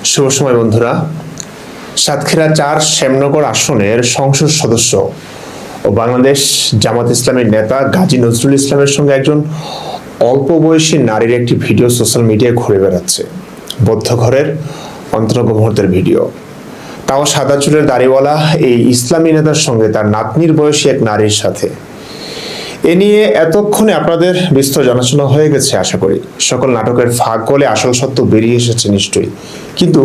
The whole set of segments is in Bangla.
শুভ সময় বন্ধুরা। সাতক্ষীরা ৪ শ্যামনগর আসনের সংসদ সদস্য ও বাংলাদেশ জামাত ইসলামের নেতা গাজী নজরুল ইসলামের সঙ্গে একজন অল্প বয়সী নারীর একটি ভিডিও সোশ্যাল মিডিয়ায় ঘুরে বেড়াচ্ছে। বদ্ধ ঘরের অন্তরঙ্গ মুহূর্তের ভিডিও, তাও সাদা চুলের দাড়িওয়ালা এই ইসলামী নেতার সঙ্গে তার নাতনির বয়সী এক নারীর সাথে। এ নিয়ে এতক্ষণে আপনাদের বিস্তর জানাশোনা হয়ে গেছে আশা করি। সকল নাটকের ফাঁক গলে আসল সত্য বেরিয়ে এসেছে নিশ্চয়ই। কিন্তু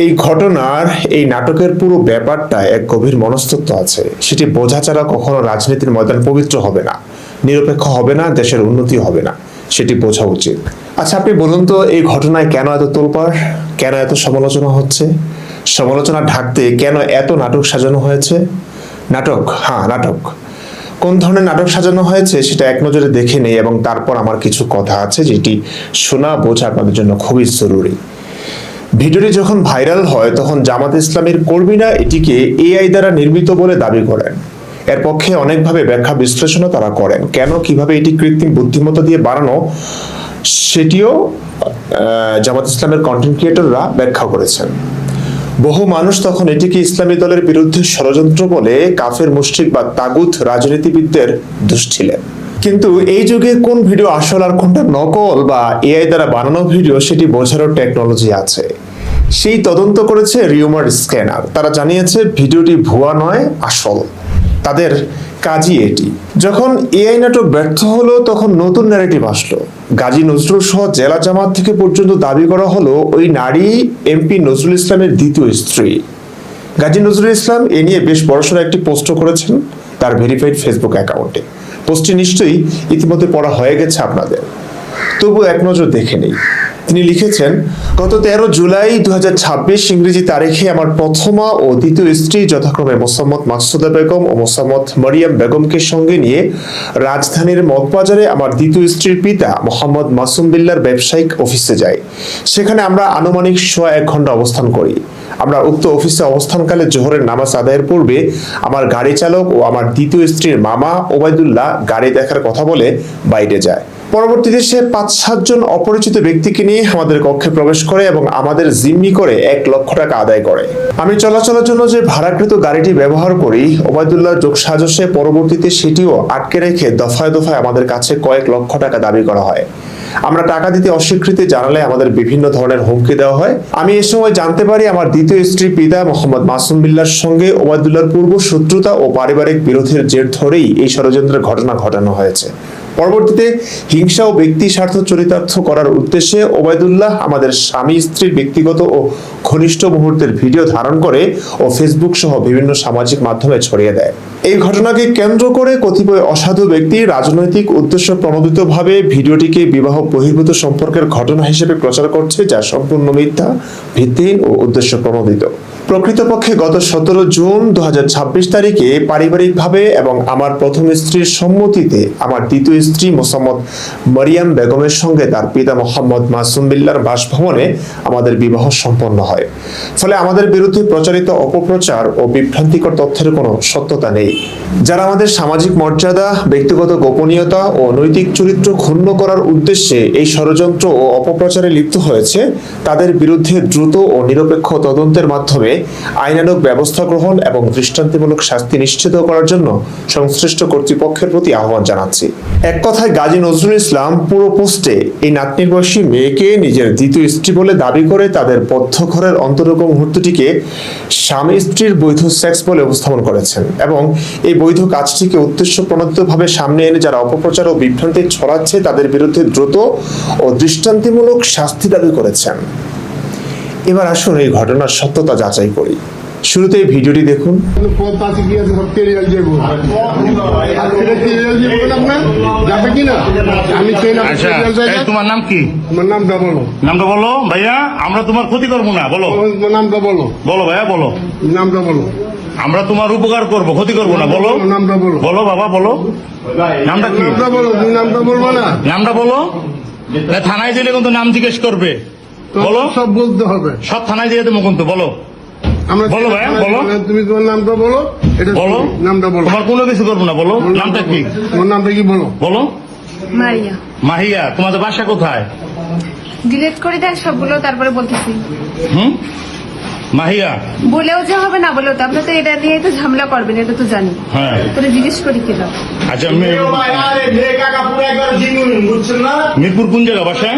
এই ঘটনার, এই নাটকের পুরো ব্যাপারটা এক গভীর মনস্তত্ত্ব আছে। সেটি বোঝা ছাড়া কখনো রাজনীতির ময়দান পবিত্র হবে না, নিরপেক্ষ হবে না, দেশের উন্নতি হবে না। সেটি বোঝা উচিত। আচ্ছা, আপনি বলুন তো, এই ঘটনায় কেন এত তোলপাড়, কেন এত সমালোচনা হচ্ছে? সমালোচনা ঢাকতে কেন এত নাটক সাজানো হয়েছে? নাটক, হ্যাঁ নাটক। কোন ধরনের নাটক সাজানো হয়েছে সেটা এক নজরে দেখে নেই, এবং তারপর আমার কিছু কথা আছে যেটি শোনা বোঝা আপনাদের জন্য খুবই জরুরি। ভিডিওটি যখন ভাইরাল হয় তখন জামাত ইসলামের কর্মীরা এটিকে এআই দ্বারা নির্মিত বলে দাবি করেন। এর পক্ষে অনেকভাবে ব্যাখ্যা বিশ্লেষণও তারা করেন। কেন, কিভাবে এটি কৃত্রিম বুদ্ধিমত্তা দিয়ে বানানো সেটিও জামাত ইসলামের কন্টেন্ট ক্রিয়েটররা ব্যাখ্যা করেছেন। বহু মানুষ তখন এটিকে ইসলামী দলের বিরুদ্ধে ষড়যন্ত্র বলে কাফের মুশরিক বা তাগুত রাজনীতিবিদদের দোষ ছিলেন। কিন্তু এই যুগে কোন ভিডিও আসল আর কোনটা নকল বা এআই দ্বারা বানানো ভিডিও সেটি বোঝারও টেকনোলজি আছে। সেই তদন্ত করেছে রিউমার স্ক্যানার। তারা জানিয়েছে ভিডিওটি ভুয়া নয়, আসল। তাদের কাজই এটি। যখন এআই নাটক ব্যর্থ হলো তখন নতুন ন্যারেটিভ আসলো। গাজী নজরুল সহ জেলা জামাত থেকে পর্যন্ত দাবি করা হলো ওই নারী এমপি নজরুল ইসলামের দ্বিতীয় স্ত্রী। গাজী নজরুল ইসলাম এ নিয়ে বেশ বড়সড় একটি পোস্ট করেছেন তার ভেরিফাইড ফেসবুক অ্যাকাউন্টে। পোস্টটি নিশ্চয়ই ইতিমধ্যে পড়া হয়ে গেছে আপনাদের, তবু এক নজর দেখে নেই। তিনি লিখেছেন, গত 13 জুলাই 2026 ইংরেজি তারিখে আমার প্রথমা ও দ্বিতীয় স্ত্রী যথাক্রমে মোসাম্মদ মাকসুদা বেগম ও মোসাম্মদ মরিয়ম বেগমকে সঙ্গে নিয়ে রাজধানীর মগবাজারে আমার দ্বিতীয় স্ত্রীর পিতা মোহাম্মদ মাসুম বিল্লার ব্যবসায়িক অফিসে যাই। সেখানে আমরা আনুমানিক 1 ঘন্টা অবস্থান করি। আমরা উক্ত অফিসে অবস্থানকালে জোহরের নামাজ আদায়ের পূর্বে আমার গাড়ি চালক ও আমার দ্বিতীয় স্ত্রীর মামা ওবায়দুল্লাহ গাড়ি দেখার কথা বলে বাইরে যায়। পরবর্তীতে সে 5-7 জন অপরিচিত ব্যক্তিকে নিয়ে আমাদের কক্ষে প্রবেশ করে এবং আমাদের জিম্মি করে 1 লক্ষ টাকা আদায় করে। আমি চলাচলের জন্য যে ভাড়াকৃত গাড়িটি ব্যবহার করি, ওবায়দুল্লাহর যোগসাজশে পরবর্তীতে সেটিও আটকে রেখে দফায় দফায় আমাদের কাছে কয়েক লক্ষ টাকা দাবি করা হয়। আমরা টাকা দিতে অস্বীকৃতি জানালে আমাদের বিভিন্ন ধরনের হুমকি দেওয়া হয়। আমি এ সময় জানতে পারি আমার দ্বিতীয় স্ত্রী পিতা মোহাম্মদ মাসুম বিল্লাহর সঙ্গে ওবায়দুল্লাহর পূর্ব শত্রুতা ও পারিবারিক বিরোধের জের ধরেই এই ষড়যন্ত্রের ঘটনা ঘটানো হয়েছে। পরবর্তীতে হিংসা ও ব্যক্তি স্বার্থ চরিতার্থ করার উদ্দেশ্যে ওবায়দুল্লাহ আমাদের স্বামী স্ত্রীর ব্যক্তিগত ও ঘনিষ্ঠ মুহূর্তের ভিডিও ধারণ করে ও ফেসবুক সহ বিভিন্ন সামাজিক মাধ্যমে ছড়িয়ে দেয়। এই ঘটনাকে কেন্দ্র করে কতিপয় অসাধু ব্যক্তি রাজনৈতিক উদ্দেশ্য প্রণোদিতভাবে ভিডিওটিকে বিবাহ বহির্ভূত সম্পর্কের ঘটনা হিসেবে প্রচার করছে, যা সম্পূর্ণ মিথ্যা, ভিত্তিহীন ও উদ্দেশ্য প্রণোদিত। প্রকৃতপক্ষে গত 17 জুন 2026 তারিখে পারিবারিকভাবে এবং আমার প্রথম স্ত্রীর সম্মতিতে আমার দ্বিতীয় স্ত্রী মোসাম্মদ মরিয়ম বেগমের সঙ্গে তার পিতা মোহাম্মদ মাসুম বিল্লাহর বাসভবনে আমাদের বিবাহ সম্পন্ন হয়। ফলে আমাদের বিরুদ্ধে প্রচারিত অপপ্রচার ও বিভ্রান্তিকর তথ্যের কোনো সত্যতা নেই। যারা আমাদের সামাজিক মর্যাদা, ব্যক্তিগত গোপনীয়তা ও নৈতিক চরিত্র ক্ষুণ্ণ করার উদ্দেশ্যে এই ষড়যন্ত্র ও অপপ্রচারে লিপ্ত হয়েছে, তাদের বিরুদ্ধে দ্রুত ও নিরপেক্ষ তদন্তের মাধ্যমে আইনানুগ ব্যবস্থা গ্রহণ এবং দৃষ্টান্তমূলক শাস্তি নিশ্চিত করার জন্য সংশ্লিষ্ট কর্তৃপক্ষের প্রতি আহ্বান জানাচ্ছি। এক কথায় গাজী নজরুল ইসলাম পুরো পোস্টে এই নাতনির বয়সী মেয়েকে নিজের দ্বিতীয় স্ত্রী বলে দাবি করে তাদের বদ্ধ ঘরের অন্তরঙ্গ মুহূর্তটিকে স্বামী স্ত্রীর বৈধ সেক্স বলে উপস্থাপন করেছেন, এবং এই বৈধ কাজটিকে উদ্দেশ্য প্রণোদিতভাবে সামনে এনে যারা অপপ্রচার ও বিভ্রান্তি ছড়াচ্ছে তাদের বিরুদ্ধে দ্রুত ও দৃষ্টান্তমূলক শাস্তি দাবি করেছেন। এবার আসুন এই ঘটনার সত্যতা যাচাই করি। শুরুতেই ভিডিওটি দেখুন। তোমার নাম কি? নামটা বলো। নামটা বলো ভাইয়া, আমরা তোমার ক্ষতি করবো না। বলো নামটা বলো। বলো ভাইয়া, বলো নামটা বলো। আমরা তোমার উপকার করবো, ক্ষতি করবো না। বলো নামটা বলো। বলো বাবা, বলো নামটা কি? নামটা বলো। তুমি নামটা বলবো না? নামটা বলো। থানায় দিলে কিন্তু নাম জিজ্ঞেস করবে। বলো, সব বলতে হবে। সব থানায় দিয়ে দেবো কিন্তু। বলো বলো ভাইয়া, বলো। তুমি তোমার নামটা বলো। এটা বলো, নামটা বলো। তোমার কোনো কিছু করবো না। বলো নামটা কি? তোমার নামটা কি বলো? বলো মারিয়া। মাহিয়া, তোমাদের বাসা কোথায়? ডিলিট করে দেন সবগুলো, তারপরে বলতেছি। হুম, মাহিয়া। বলেও যে হবে, না বলেও তো, আপনি তো এটা নিয়ে তো ঝামেলা করবেন, এটা তো জানি। হ্যাঁ, তোরে জিজ্ঞেস করি কি দাও। আচ্ছা, মিরপুর কোন জায়গা বাসা?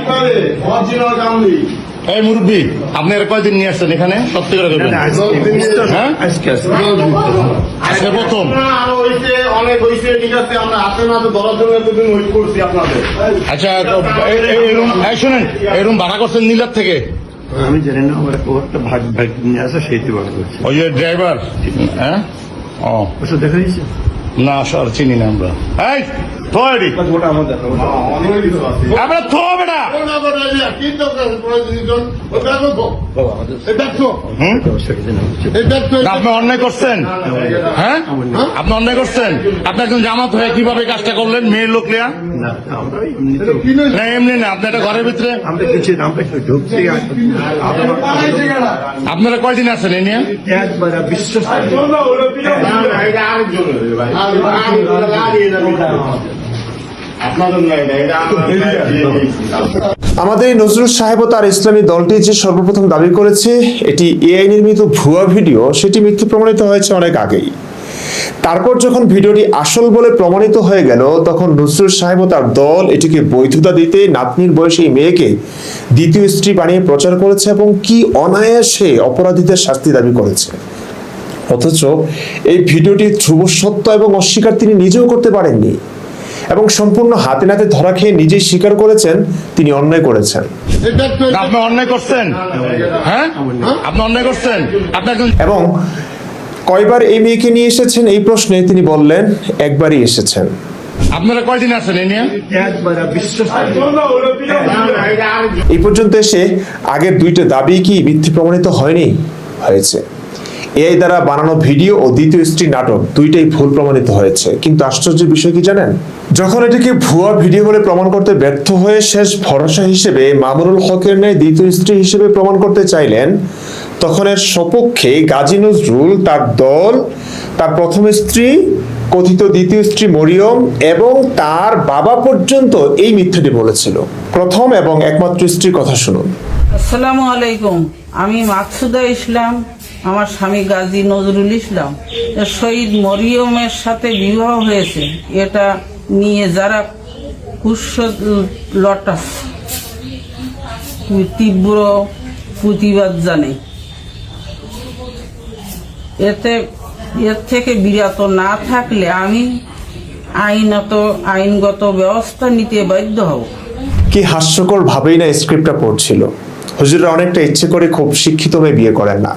এই মুরব্বী, আপনি আর কয়দিন নিয়ে আসছেন এখানে? সত্যি করে বলবেন। হ্যাঁ, আজকে প্রথম। অনেক হয়েছে, ঠিক আছে, আমরা আসে না তো ধরার জন্য এতদিন ওয়েট করছি আপনাদের। আচ্ছা, তো এই রুম, শোনেন, এই রুম ভাড়া করছেন নীলার থেকে? আমি জানি না, আমার একটা ভাগ ভাগ নিয়ে আসা সেইটি ভাড়া করছে। ওই যে ড্রাইভার? হ্যাঁ, ও ওসব দেখা দিয়েছে? না স্যার, চিনি না আমরা। এই থো এডি, ওটা আমাদের অনেক কিছু আছে। আমরা থো বেটা। কি দরকার প্রয়োজন? ওই ব্যাগ তো। এই ব্যাগ তো। হুম, এই ব্যাগ তো। না, আপনি অন্যায় করছেন। হ্যাঁ, আপনি অন্যায় করছেন। আপনি একজন জামাত হয়ে কিভাবে কাজটা করলেন মেয়ের লোক লিয়া? না, আমরা এমনি তো কি নয়? না এমনি না, আপনি একটা ঘরের ভিতরে। আমরা কিছু আমরা ঢুকছি আপনারা কয়দিন আছেন এই নিয়ে? একবার বিশ্বাস এটা আরেকজন ভাই। আপনাদের নয়, এটা আমাদের এই নজরুল সাহেব ও তার ইসলামী দলটি যে সর্বপ্রথম দাবি করেছে এটি এআই নির্মিত ভুয়া ভিডিও, সেটি মিথ্যে প্রমাণিত হয়েছে অনেক আগেই। তারপর যখন ভিডিওটি আসল বলে প্রমাণিত হয়ে গেল, তখন নজরুল সাহেব ও তার দল এটিকে বৈধতা দিতে নাতনির বয়সী এই মেয়েকে দ্বিতীয় স্ত্রী বানিয়ে প্রচার করেছে এবং কি অনায়াসে অপরাধীদের শাস্তি দাবি করেছে। অথচ এই ভিডিওটি ধ্রুব সত্য এবং অস্বীকার তিনি নিজেও করতে পারেননি এবং সম্পূর্ণ হাতে নাতে ধরা খেয়ে নিজেই স্বীকার করেছেন তিনি অন্যায় করেছেন। এই ব্যাগ তো। আপনি অন্যায় করছেন। হ্যাঁ, আপনি অন্যায় করছেন। আপনি একজন এবং কয়বার এই মেয়েকে নিয়ে এসেছেন এই প্রশ্নে তিনি বললেন একবারই এসেছেন। আপনারা কয়দিন আছেন এই নিয়ে? একবার বিশ্বাস এই পর্যন্ত এসে আগের দুইটা দাবি কি মিথ্যে প্রমাণিত হয়নি? হয়েছে। এআই দ্বারা বানানো ভিডিও ও দ্বিতীয় স্ত্রী নাটক দুইটাই ভুল প্রমাণিত হয়েছে। কিন্তু আশ্চর্যের বিষয় কি জানেন? যখন এটিকে ভুয়া ভিডিও বলে প্রমাণ করতে ব্যর্থ হয়ে শেষ ভরসা হিসেবে মামুনুল হকের ন্যায় দ্বিতীয় স্ত্রী হিসেবে প্রমাণ করতে চাইলেন, তখন এর সপক্ষে গাজী নজরুল, তার দল, তার প্রথম স্ত্রী, কথিত দ্বিতীয় স্ত্রী মরিয়ম এবং তার বাবা পর্যন্ত এই মিথ্যাটি বলেছিল। প্রথম এবং একমাত্র স্ত্রীর কথা শুনুন। আসসালামু আলাইকুম, আমি মাকসুদা ইসলাম, আমার স্বামী গাজী নজরুল ইসলাম শহীদ মরিয়মের সাথে বিবাহ হয়েছে, এটা নিয়ে যারা কুৎসলতা তীব্র প্রতিবাদ জানে। এর থেকে বিরত না থাকলে আমি আইনগত ব্যবস্থা নিতে বাধ্য হব। কি হাস্যকর ভাবেই না স্ক্রিপ্টটা পড়ছিল। হুজুররা অনেকটা ইচ্ছে করে খুব শিক্ষিত হয়ে বিয়ে করেন না,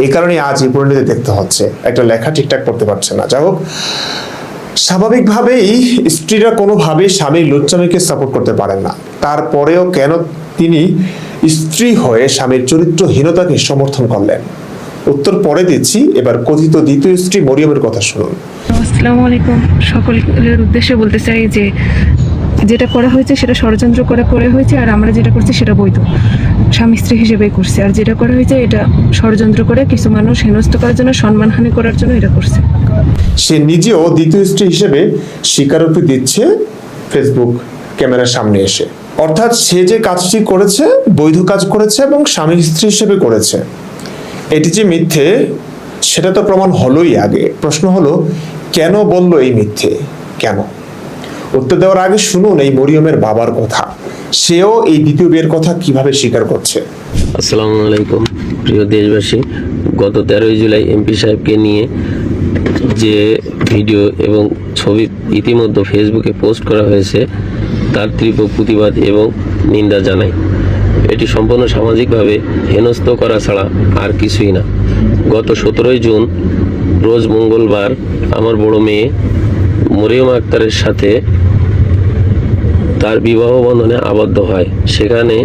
এই কারণে আজ এই পরিণতি দেখতে হচ্ছে। একটা লেখা ঠিকঠাক করতে পারছে না। যাই হোক, স্বাভাবিকভাবেই স্ত্রীরা কোনোভাবেই স্বামীর লুচ্চামিকে সাপোর্ট করতে পারেন না। তারপরেও কেন তিনি স্ত্রী হয়ে স্বামীর চরিত্রহীনতাকে সমর্থন করলেন? উত্তর পরে দিচ্ছি, এবার কথিত দ্বিতীয় স্ত্রী মরিয়মের কথা শুনুন। আসসালামু আলাইকুম। সকলের উদ্দেশ্যে বলতে চাই যে যেটা করা হয়েছে সেটা ষড়যন্ত্র করা হয়েছে, আর আমরা যেটা করছি সেটা বৈধ, স্বামী স্ত্রী হিসেবেই করছি। আর যেটা করা হয়েছে এটা ষড়যন্ত্র করে কিছু মানুষ হেনস্থ করার জন্য, সম্মানহানি করার জন্য এটা করছে। সে নিজেও দ্বিতীয় স্ত্রী হিসেবে স্বীকারোক্তি দিচ্ছে ফেসবুক ক্যামেরার সামনে এসে। অর্থাৎ সে যে কাজটি করেছে বৈধ কাজ করেছে এবং স্বামী স্ত্রী হিসেবে করেছে। এটি যে মিথ্যে সেটা তো প্রমাণ হলোই আগে। প্রশ্ন হলো কেন বলল এই মিথ্যে, কেন? উত্তর দেওয়ার আগে শুনুন এই মরিয়মের বাবার কথা। সেও এই দ্বিতীয় বিয়ের কথা কিভাবে স্বীকার করছে। আসসালামু আলাইকুম প্রিয় দেশবাসী, গত 13ই জুলাই এমপি সাহেবকে নিয়ে যে ভিডিও এবং ছবি ইতিমধ্যে ফেসবুকে পোস্ট করা হয়েছে তার তীব্র প্রতিবাদ এবং নিন্দা জানাই। এটি সম্পূর্ণ সামাজিকভাবে হেনস্থ করা ছাড়া আর কিছুই না। গত 17ই জুন রোজ মঙ্গলবার আমার বড় মেয়ে মরিয়ম আক্তারের সাথে তার বিবাহ বন্ধনে আবদ্ধ হয়। সেখানে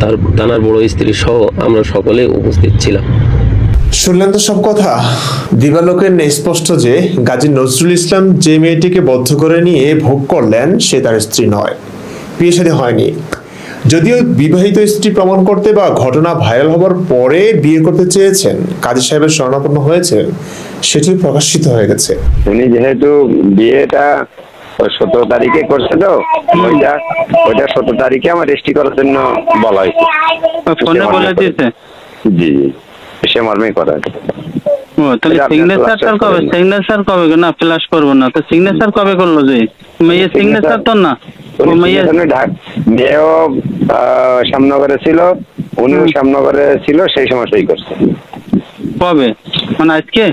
তার বড় স্ত্রী সহ আমরা সকলে উপস্থিত ছিলাম। শুনলেন তো সব কথা। দিবালোকের স্পষ্ট যে গাজী নজরুল ইসলাম যে মেয়েটিকে বদ্ধ করে নিয়ে ভোগ করলেন সে তার স্ত্রী নয়, বিয়ে শাদী হয়নি। যদিও বিবাহিত স্ত্রী প্রমাণ করতে বা ঘটনা ভাইরাল হবার পরে বিয়ে করতে চেয়েছেন, কাজী সাহেবের শরণাপন্ন হয়েছে, সেটি প্রকাশিত হয়ে গেছে। উনি যেহেতু বিয়েটা ওই 17 তারিখে করছে তো ওইটা 17 তারিখে আমার রেজিস্ট্রি করার জন্য বলা হয়েছে। ফোনে বলে দিয়েছে? জি জি, সে মর্মেই করা। ও তাহলে সিগনেচার কবে? সিগনেচার কবে? না ফ্ল্যাশ করবো না তো, সিগনেচার কবে করলো? যে মেয়ের সিগনেচার তো না, ও মেয়ের মেয়েও শ্যামনগরে ছিল, উনিও শ্যামনগরে ছিল, সেই সময় সই করছে। কবে? মানে আজকে?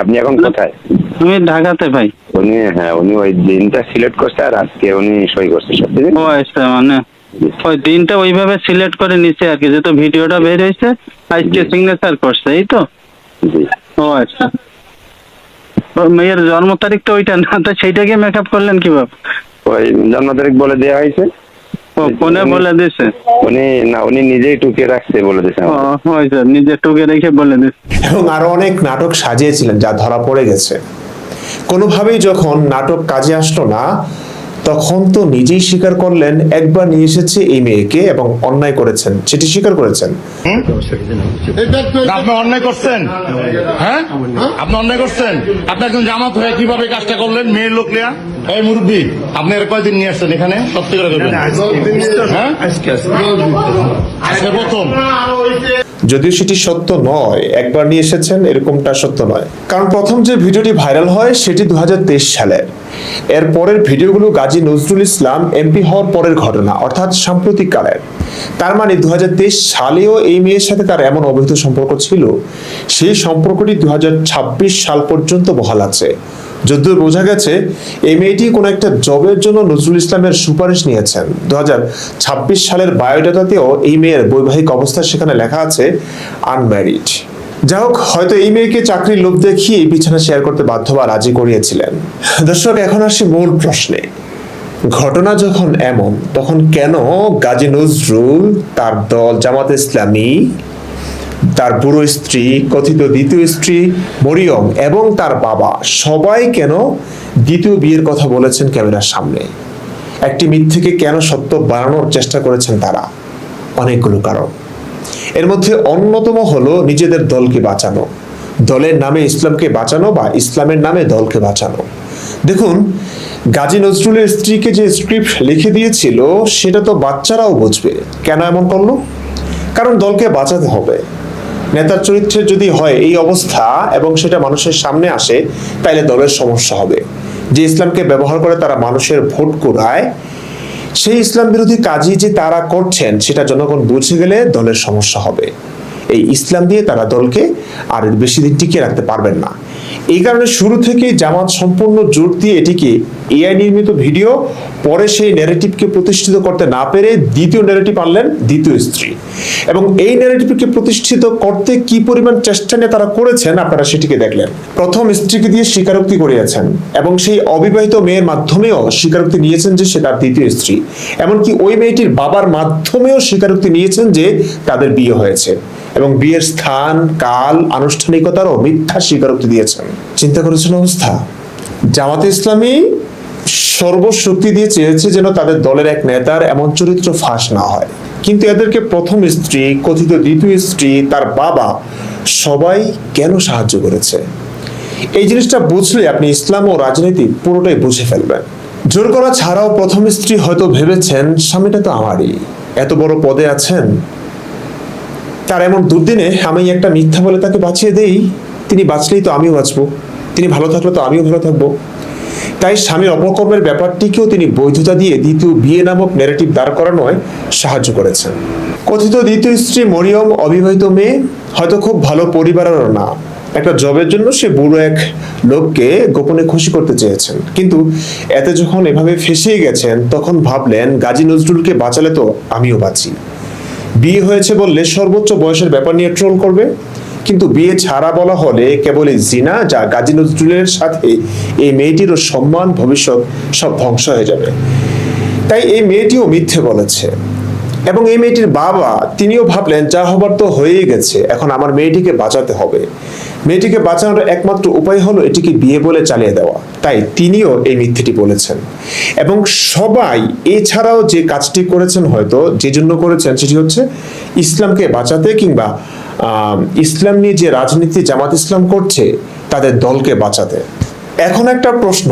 আপনি এখন কোথায়? আমি ঢাকাতে ভাই। উনি ওই দিনটা সিলেক্ট করছে আর আজকে উনি সই করছে সত্যি। ও আচ্ছা, মানে ওই দিনটা ওইভাবে সিলেক্ট করে নিচ্ছে আর কি, যেহেতু ভিডিওটা বের হয়েছে আজকে সিগনেচার করছে, এই তো? জি। ও আচ্ছা, মেয়ের জন্ম তারিখটা ওইটা না তো, সেইটাকে মেকআপ করলেন কিভাবে? ওই জন্ম তারিখ বলে দেওয়া হয়েছে। ও ফোনে বলে দিছে? উনি নিজেই টুকে রাখছে বলে দিছে। ও আচ্ছা, নিজে টুকে রেখে বলে দিছে। এবং আরো অনেক নাটক সাজিয়েছিলেন যা ধরা পড়ে গেছে। কোনোভাবেই যখন নাটক কাজে আসলো না, তখন তো নিজেই স্বীকার করলেন একবার নিয়ে এসেছে এই মেয়েকে এবং অন্যায় করেছেন, সেটি স্বীকার করেছেন। আপনি অন্যায় করছেন? হ্যাঁ, আপনি অন্যায় করছেন। আপনি একজন জামাত হয়ে কিভাবে কাজটা করলেন? মেয়ের লোক লিয়া। এই মুরব্বী, আপনি এর কয়দিন নিয়ে আসছেন এখানে? সত্যি করে বলবেন। হ্যাঁ, আজকে প্রথম। যদিও সেটি সত্য নয়, একবার নিয়ে এসেছেন এরকমটা সত্য নয়। কারণ প্রথম যে ভিডিওটি ভাইরাল হয় সেটি 2023 সালের। এর পরের ভিডিওগুলো গাজী নজরুল ইসলাম এমপি হওয়ার পরের ঘটনা, অর্থাৎ সাম্প্রতিক কালের। তার মানে 2023 সালেও এই মেয়ের সাথে তার এমন অবৈধ সম্পর্ক ছিল, সেই সম্পর্কটি 2026 সাল পর্যন্ত বহাল আছে। যদিও বোঝা গেছে এই মেয়েটি কোনো একটা জবের জন্য নজরুল ইসলামের সুপারিশ নিয়েছেন। 2026 সালের বায়োডাটাতেও এই মেয়ের বৈবাহিক অবস্থা সেখানে লেখা আছে আনম্যারিড। যাই হোক, হয়তো এই মেয়েকে চাকরির লোভ দেখিয়ে বিছানা শেয়ার করতে বাধ্য বা রাজি করিয়েছিলেন। দর্শক, এখন আসি মূল প্রশ্নে। ঘটনা যখন এমন, তখন কেন গাজী নজরুল, তার দল জামাত ইসলামী, তার বুড়ো স্ত্রী, কথিত দ্বিতীয় স্ত্রী মরিয়ম এবং তার বাবা সবাই কেন দ্বিতীয় বিয়ের কথা বলেছেন ক্যামেরার সামনে? একটি মিথ্যেকে কেন সত্য বানানোর চেষ্টা করেছেন তারা? অনেকগুলো কারণ। এর মধ্যে অন্যতম হলো নিজেদের দলকে বাঁচানো, দলের নামে ইসলামকে বাঁচানো বা ইসলামের নামে দলকে বাঁচানো। দেখুন, গাজী নজরুলের স্ত্রীকে যে স্ক্রিপ্ট লিখে দিয়েছিল সেটা তো বাচ্চারাও বুঝবে। কেন এমন করলো? কারণ দলকে বাঁচাতে হবে। নেতার চরিত্রের যদি হয় এই অবস্থা এবং সেটা মানুষের সামনে আসে, তাইলে দলের সমস্যা হবে। যে ইসলামকে ব্যবহার করে তারা মানুষের ভোট কুড়ায়, সেই ইসলাম বিরোধী কাজই যে তারা করছেন সেটা জনগণ বুঝে গেলে দলের সমস্যা হবে। এই ইসলাম দিয়ে তারা দলকে আর বেশি দিন টিকিয়ে রাখতে পারবেন না। এই কারণে শুরু থেকেই জামাত সম্পূর্ণ জোর দিয়ে এটিকে এআই নির্মিত ভিডিও, পরে সেই ন্যারেটিভকে প্রতিষ্ঠিত করতে না পেরে দ্বিতীয় ন্যারেটিভ আনলেন দ্বিতীয় স্ত্রী। এবং এই ন্যারেটিভকে প্রতিষ্ঠিত করতে কি পরিমাণ চেষ্টা নিয়ে তারা করেছেন আপনারা সেটিকে দেখলেন। প্রথম স্ত্রীকে দিয়ে স্বীকারোক্তি করিয়েছেন এবং সেই অবিবাহিত মেয়ের মাধ্যমেও স্বীকারোক্তি নিয়েছেন যে সে তার দ্বিতীয় স্ত্রী। এমনকি ওই মেয়েটির বাবার মাধ্যমেও স্বীকারোক্তি নিয়েছেন যে তাদের বিয়ে হয়েছে এবং বিয়ের স্থান, কাল, আনুষ্ঠানিকতারও মিথ্যা স্বীকারোক্তি দিয়েছেন। চিন্তা করেছেন অবস্থা? জামাতে ইসলামী সর্বশক্তি দিয়ে চেয়েছে যেন তাদের দলের এক নেতার এমন চরিত্র ফাঁস না হয়, কিন্তু এদেরকে প্রথম স্ত্রী, কথিত দ্বিতীয় স্ত্রী, তার বাবা সবাই কেন সাহায্য করেছে? এই জিনিসটা বুঝলে আপনি ইসলাম ও রাজনীতি পুরোটাই বুঝে ফেলবেন। জোর করা ছাড়াও প্রথম স্ত্রী হয়তো ভেবেছেন স্বামীটা তো আমারই, এত বড় পদে আছেন, তার এমন দুর্দিনে আমি একটা মিথ্যা বলে তাকে বাঁচিয়ে দেই, তিনি বাঁচলেই তো আমিও বাঁচবো, তিনি ভালো থাকলে তো আমিও ভালো থাকবো। তাই স্বামীর অপকর্মের ব্যাপারটিকেও তিনি বৈধতা দিয়ে দ্বিতীয় বিয়ে নামক ন্যারেটিভ দাঁড় করানোয় সাহায্য করেছেন। কথিত দ্বিতীয় স্ত্রী মরিয়ম অবিবাহিত মেয়ে, হয়তো খুব ভালো পরিবারেরও না। একটা জবের জন্য সে বুড়ো এক লোককে গোপনে খুশি করতে চেয়েছেন, কিন্তু এতে যখন এভাবে ফেঁসে গেছেন তখন ভাবলেন গাজী নজরুলকে বাঁচালে তো আমিও বাঁচি। বিয়ে হয়েছে বললে সর্বোচ্চ বয়সের ব্যাপার নিয়ে ট্রোল করবে, কিন্তু বিয়ে ছাড়া বলা হলে কেবলই জিনা, যা গাজী নজরুলের সাথে এই মেয়েটিরও সম্মান, ভবিষ্যৎ সব ধ্বংস হয়ে যাবে। তাই এই মেয়েটিও মিথ্যে বলেছে এবং এই মেয়েটির বাবা তিনিও ভাবলেন যা হবার তো হয়েই গেছে, এখন আমার মেয়েটিকে বাঁচাতে হবে। মেয়েটিকে বাঁচানোর একমাত্র উপায় হলো এটিকে বিয়ে বলে চালিয়ে দেওয়া। তাই তিনিও এই মিথ্যেটি বলেছেন এবং সবাই এছাড়াও যে কাজটি করেছেন, হয়তো যে জন্য করেছেন সেটি হচ্ছে ইসলামকে বাঁচাতে কিংবা ইসলাম নিয়ে যে রাজনীতি জামাত ইসলাম করছে তাদের দলকে বাঁচাতে। এখন একটা প্রশ্ন,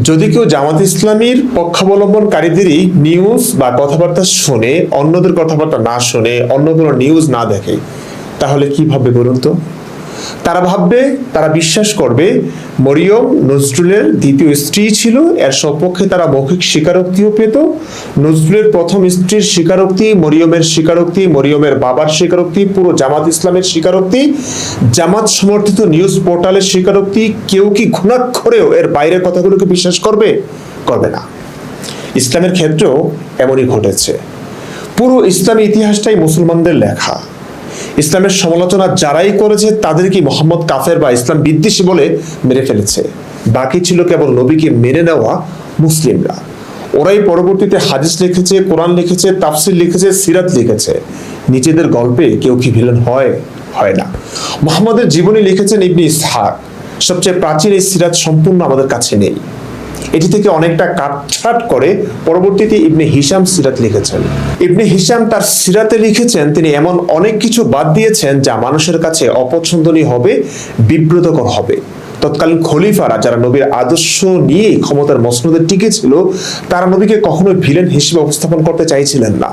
যদি কেউ জামাত ইসলামীর পক্ষাবলম্বনকারীদেরই নিউজ বা কথাবার্তা শুনে, অন্যদের কথাবার্তা না শুনে, অন্য কোনো নিউজ না দেখে, তাহলে কি ভাববে বলুন তো? তারা ভাববে, তারা বিশ্বাস করবে মরিয়ম নজরুলের দ্বিতীয় স্ত্রী ছিল, এর সপক্ষে তারা মৌখিক স্বীকারোক্তিও পেত। নজরুলের প্রথম স্ত্রীর স্বীকারোক্তি, মরিয়মের স্বীকারোক্তি, মরিয়মের বাবার স্বীকারোক্তি, পুরো জামাত ইসলামের স্বীকারোক্তি, জামাত সমর্থিত নিউজ পোর্টালের স্বীকারোক্তি। কেউ কি ঘুণাক্ষরেও এর বাইরের কথাগুলোকে বিশ্বাস করবে? করবে না। ইসলামের ক্ষেত্রেও এমনই ঘটেছে। পুরো ইসলামী ইতিহাসটাই মুসলমানদের লেখা। ইসলামের সমালোচনা যারাই করেছে তাদেরকে মোহাম্মদ কাফের বা ইসলাম বিদ্বেষী বলে মেরে ফেলেছে। বাকি ছিল কেবল নবীকে মেনে নেওয়া মুসলিমরা। ওরাই পরবর্তীতে হাদিস লিখেছে, কোরআন লিখেছে, তাফসির লিখেছে, সিরাত লিখেছে। নিজেদের গল্পে কেউ কি ভিলেন হয়? হয় না। মুহাম্মদের জীবনী লিখেছেন ইবনে ইসহাক। সবচেয়ে প্রাচীন এই সিরাত সম্পূর্ণ আমাদের কাছে নেই। এটি থেকে অনেকটা কাটছাট করে পরবর্তীতে ইবনে হিশাম সিরাত লিখেছেন। ইবনে হিশাম তার সিরাতে লিখেছেন তিনি এমন অনেক কিছু বাদ দিয়েছেন যা মানুষের কাছে অপছন্দনীয় হবে, বিব্রতকর হবে। তৎকালীন খলিফারা যারা নবীর আদর্শ নিয়ে ক্ষমতার মসনদে টিকে ছিল, তারা নবীকে কখনো ভিলেন হিসেবে উপস্থাপন করতে চাইছিলেন না।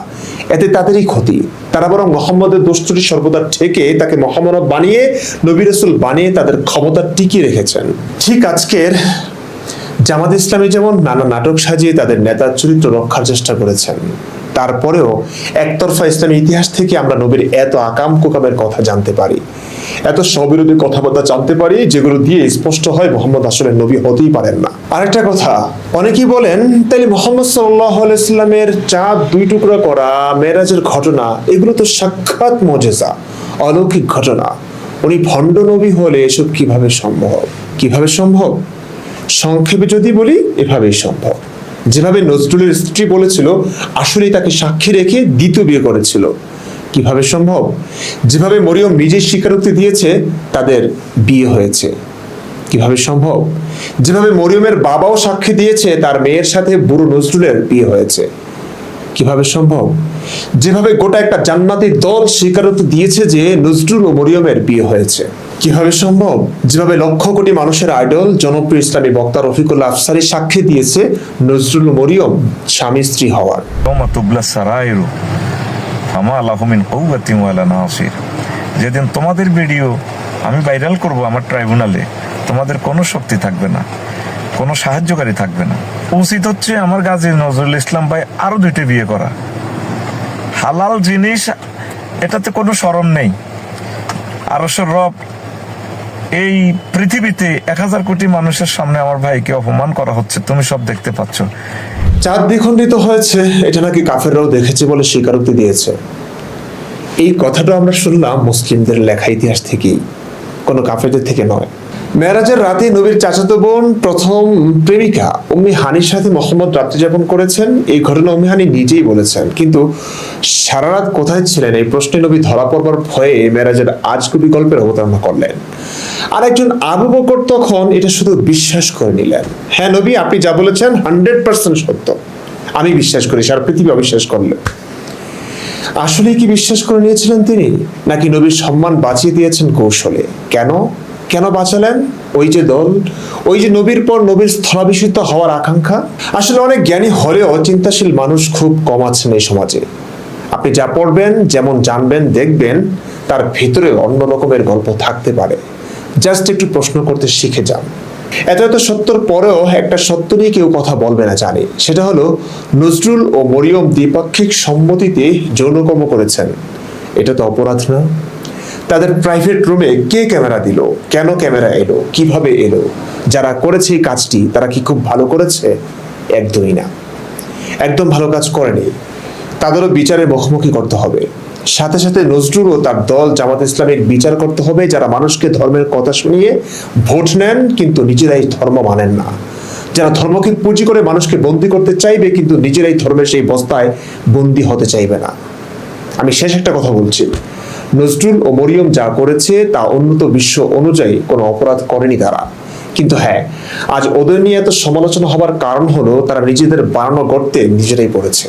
এতে তাদেরই ক্ষতি। তারা বরং মোহাম্মদের দোষত্রুটি সর্বদা ঠেকে তাকে মহামানব বানিয়ে, নবী রাসূল বানিয়ে তাদের ক্ষমতা টিকিয়ে রেখেছেন। ঠিক আজকের জামাত ইসলামী যেমন নানা নাটক সাজিয়ে তাদের নেতার চরিত্র রক্ষার চেষ্টা করেছেন, তারপরেও একতরফা ইসলামী ইতিহাস থেকে আমরা নবীর এত আকাম কুকামের কথা জানতে পারি, এত স্ববিরোধী কথাবার্তা জানতে পারি, যেগুলো দিয়ে স্পষ্ট হয় মোহাম্মদ আসলে নবী হতেই পারেন না। আরেকটা কথা, অনেকেই বলেন তাইলে মোহাম্মদ সাল্লাল্লাহু আলাইহি সাল্লামের চাঁদ দুই টুকরা করা, মেরাজের ঘটনা, এগুলো তো সাক্ষাৎ মুজিজা, অলৌকিক ঘটনা। উনি ভণ্ড নবী হলে এসব কিভাবে সম্ভব? কিভাবে সম্ভব? সংক্ষেপে যদি বলি, এভাবেই সম্ভব। যেভাবে নজরুলের স্ত্রী বলেছিল আসলেই তাকে সাক্ষী রেখে দ্বিতীয় বিয়ে করেছিল, কিভাবে সম্ভব? যেভাবে মরিয়ম নিজেই স্বীকারোক্তি দিয়েছে তাদের বিয়ে হয়েছে, কিভাবে সম্ভব? যেভাবে মরিয়মের বাবাও সাক্ষী দিয়েছে তার মেয়ের সাথে বুড়ো নজরুলের বিয়ে হয়েছে, কিভাবে সম্ভব? যেভাবে গোটা একটা জান্নাতি দল স্বীকারোক্তি দিয়েছে যে নজরুল ও মরিয়মের বিয়ে হয়েছে, কিভাবে সম্ভব? যেভাবে লক্ষ কোটি মানুষের আইডল জনপ্রিয় ইসলামী বক্তা রফিকুল্লাহ আফসারী সাক্ষী দিয়েছে নজরুল ও মরিয়ম স্বামী স্ত্রী হওয়ার। যেদিন তোমাদের ভিডিও আমি ভাইরাল করব আমার ট্রাইব্যুনালে, তোমাদের কোনো শক্তি থাকবে না, কোনো সাহায্যকারী থাকবে না। উচিত হচ্ছে আমার গাজী নজরুল ইসলাম ভাই আরো 2টা বিয়ে করা। হালাল জিনিস, এটাতে কোনো শরম নেই। আরশের রব এই পৃথিবীতে 1000 কোটি মানুষের সামনে আমার ভাইকে অপমান করা হচ্ছে, তুমি সব দেখতে পাচ্ছ। চাঁদ দ্বিখণ্ডিত হয়েছে এটা নাকি কাফেররাও দেখেছে বলে স্বীকারোক্তি দিয়েছে। এই কথাটা আমরা শুনলাম মুসলিমদের লেখা ইতিহাস থেকেই, কোনো কাফেরদের থেকে নয়। মেরাজের রাতে নবীর চাচাতো বোন প্রথম প্রেমিকা উম্মি হানির সাথে মোহাম্মদ রাত্রি যাপন করেছেন, এই ঘটনা উম্মি হানি নিজেই বলেছেন। কিন্তু সারা রাত কোথায় ছিলেন এই প্রশ্নে নবী ধরা পড়বার ভয়ে মেরাজের আজগুবি গল্পের অবতারণা করলেন। আর একজন আবু বকর তখন এটা শুধু বিশ্বাস করে নিলেন, হ্যাঁ নবী আপনি যা বলেছেন 100% সত্য, আমি বিশ্বাস করি, সারা পৃথিবী অবিশ্বাস করলেন। আসলে কি বিশ্বাস করে নিয়েছিলেন তিনি, নাকি নবীর সম্মান বাঁচিয়ে দিয়েছেন কৌশলে? কেন কেন বাঁচালেন? ওই যে দল, ওই যে নবীর পর নবীর স্থলাভিষিক্ত হওয়ার আকাঙ্ক্ষা। আসলে অনেক জ্ঞানী হলেও চিন্তাশীল মানুষ খুব কম আছেন এই সমাজে। আপনি যা পড়বেন, যেমন জানবেন, দেখবেন, তার ভিতরে অন্য রকমের গল্প থাকতে পারে। জাস্ট একটু প্রশ্ন করতে শিখে যান। এত এত সত্যর পরেও একটা সত্য নিয়ে কেউ কথা বলবে না জানি, সেটা হলো নজরুল ও মরিয়ম দ্বিপাক্ষিক সম্মতিতে যৌনকর্ম করেছেন। এটা তো অপরাধ না? তাদের প্রাইভেট রুমে কে ক্যামেরা দিল, কেন ক্যামেরা এলো, কিভাবে এলো? যারা করেছে এই কাজটি তারা কি খুব ভালো করেছে? একদমই না, একদম ভালো কাজ করেনি। তাদেরও বিচারের মুখোমুখি করতে হবে। সাথে সাথে নজরুল ও তার দল জামাত ইসলামের বিচার করতে হবে, যারা মানুষকে ধর্মের কথা শুনিয়ে ভোট নেন কিন্তু নিজেরাই ধর্ম মানেন না, যারা ধর্মকে পুঁজি করে মানুষকে বন্দী করতে চাইবে কিন্তু নিজেরাই ধর্মের সেই বস্তায় বন্দী হতে চাইবে না। আমি শেষ একটা কথা বলছি, নজরুল ও মরিয়ম যা করেছে তা উন্নত বিশ্ব অনুযায়ী কোনো অপরাধ করেনি তারা। কিন্তু হ্যাঁ, আজ ওদের নিয়ে এত সমালোচনা হবার কারণ হলো তারা নিজেদের বানানো গর্তে নিজেরাই পড়েছে।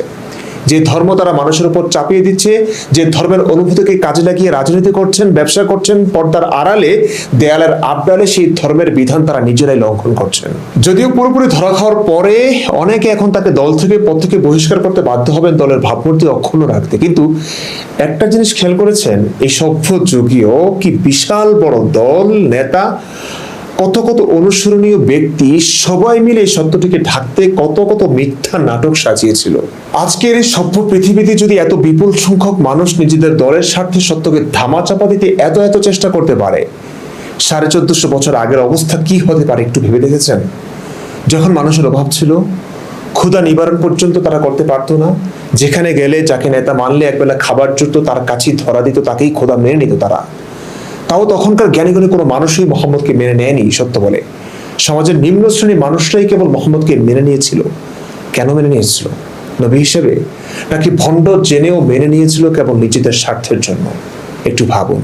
যে ধর্ম তারা মানুষের উপর চাপিয়ে দিচ্ছে, যে ধর্মের অনুভূতিকে কাজে লাগিয়ে রাজনীতি করছেন, ব্যবসা করছেন, পর্দার আড়ালে দেয়ালের আবডালে সেই ধর্মের বিধান তারা নিজেরাই লঙ্ঘন করছেন। যদিও পুরোপুরি ধরা খাওয়ার পরে অনেকে এখন তাকে দল থেকে পদ থেকে বহিষ্কার করতে বাধ্য হবেন দলের ভাবমূর্তি অক্ষুণ্ণ রাখতে, কিন্তু একটা জিনিস খেয়াল করেছেন, এই সভ্য যুগীয় কি বিশাল বড় দল, নেতা, কত কত অনুসরণীয় ব্যক্তি সবাই মিলে এই সত্যটিকে ঢাকতে কত কত মিথ্যা নাটক সাজিয়েছিল। আজকের এই সভ্য পৃথিবীতে যদি এত বিপুল সংখ্যক মানুষ নিজেদের দলের স্বার্থে সত্যকে ধামাচাপা দিতে এত চেষ্টা করতে পারে, 1450 বছর আগের অবস্থা কি হতে পারে একটু ভেবে দেখেছেন? যখন মানুষের অভাব ছিল, ক্ষুধা নিবারণ পর্যন্ত তারা করতে পারতো না, যেখানে গেলে যাকে নেতা মানলে একবেলা খাবার জুটতো তার কাছেই ধরা দিত, তাকেই খোদা মেনে নিত তারা। তাও তখনকার জ্ঞানীগুণী কোনো মানুষই মোহাম্মদকে মেনে নেয়নি। সত্য বলে সমাজের নিম্ন শ্রেণীর মানুষরাই কেবল মোহাম্মদকে মেনে নিয়েছিল। কেন মেনে নিয়েছিল? নবী হিসেবে, নাকি ভণ্ড জেনেও মেনে নিয়েছিল কেবল নিজেদের স্বার্থের জন্য? একটু ভাবুন।